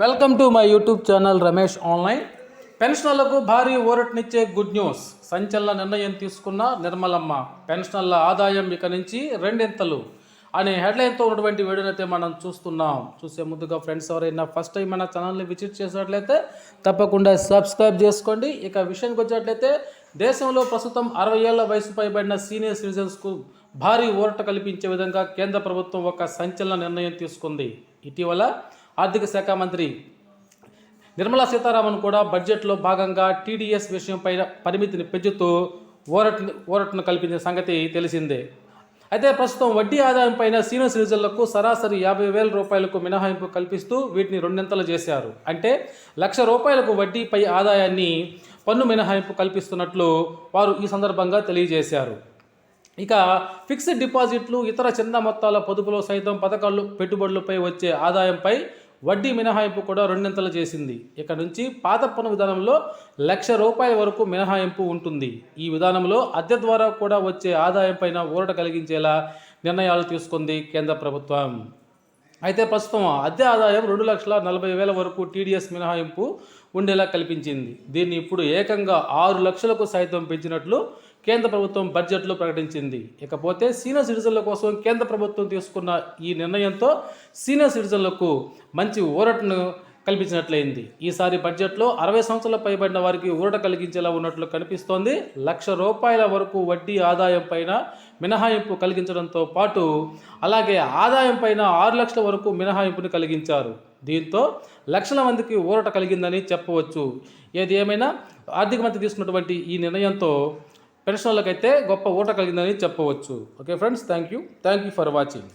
Welcome to my YouTube channel Ramesh online. పెన్షనర్లకు భారీ ఊరటనిచ్చే good news. సంచలన నిర్ణయం తీసుకున్న నిర్మలమ్మ. పెన్షనర్ల ఆదాయం ఇక నుంచి రెండింతలు అనే హెడ్లైన్తో ఉన్నటువంటి వీడియోనైతే మనం చూస్తున్నాం. చూసే ముందుగా ఫ్రెండ్స్ ఎవరైనా ఫస్ట్ టైం మన ఛానల్ని విజిట్ చేసినట్లయితే తప్పకుండా సబ్స్క్రైబ్ చేసుకోండి. ఇక విషయానికి వచ్చినట్లయితే దేశంలో ప్రస్తుతం 60 ఏళ్ల వయసు పైబడిన సీనియర్ సిటిజన్స్కు భారీ ఊరట కల్పించే విధంగా కేంద్ర ప్రభుత్వం ఒక సంచలన నిర్ణయం తీసుకుంది. ఇటీవల ఆర్థిక శాఖ మంత్రి నిర్మలా సీతారామన్ కూడా బడ్జెట్లో భాగంగా టీడీఎస్ విషయంపై పరిమితిని పెంచుతూ ఊరటను కల్పించిన సంగతి తెలిసిందే. అయితే ప్రస్తుతం వడ్డీ ఆదాయం పైన సీనియర్ సిటిజన్లకు సరాసరి 50,000 రూపాయలకు మినహాయింపు కల్పిస్తూ వీటిని రెండింతలు చేశారు. అంటే ₹1,00,000 వడ్డీపై ఆదాయాన్ని పన్ను మినహాయింపు కల్పిస్తున్నట్లు వారు ఈ సందర్భంగా తెలియజేశారు. ఇక ఫిక్స్డ్ డిపాజిట్లు, ఇతర చిన్న మొత్తాల పొదుపులో సైతం పథకాలు పెట్టుబడులపై వచ్చే ఆదాయంపై వడ్డీ మినహాయింపు కూడా రెండింతలు చేసింది. ఇక నుంచి పాత పన్ను విధానంలో ₹1,00,000 వరకు మినహాయింపు ఉంటుంది. ఈ విధానంలో అద్దె ద్వారా కూడా వచ్చే ఆదాయంపైన ఊరట కలిగించేలా నిర్ణయాలు తీసుకుంది కేంద్ర ప్రభుత్వం. అయితే ప్రస్తుతం అద్దె ఆదాయం 2,40,000 వరకు టీడీఎస్ మినహాయింపు ఉండేలా కల్పించింది. దీన్ని ఇప్పుడు ఏకంగా 6 లక్షలకు సైతం పెంచినట్లు కేంద్ర ప్రభుత్వం బడ్జెట్లో ప్రకటించింది. ఇకపోతే సీనియర్ సిటిజన్ల కోసం కేంద్ర ప్రభుత్వం తీసుకున్న ఈ నిర్ణయంతో సీనియర్ సిటిజన్లకు మంచి ఊరటను కల్పించినట్లయింది. ఈసారి బడ్జెట్లో 60 సంవత్సరాల పైబడిన వారికి ఊరట కలిగించేలా ఉన్నట్లు కనిపిస్తోంది. ₹1,00,000 వరకు వడ్డీ ఆదాయం పైన మినహాయింపు కలిగించడంతో పాటు అలాగే ఆదాయం పైన 6 లక్షల వరకు మినహాయింపుని కలిగించారు. దీంతో లక్షల మందికి ఊరట కలిగిందని చెప్పవచ్చు. ఏది ఏమైనా ఆర్థిక మంత్రి తీసుకున్నటువంటి ఈ నిర్ణయంతో పెన్షనర్లకైతే గొప్ప ఊరట కలిగిందని చెప్పవచ్చు. Okay friends, thank you for watching.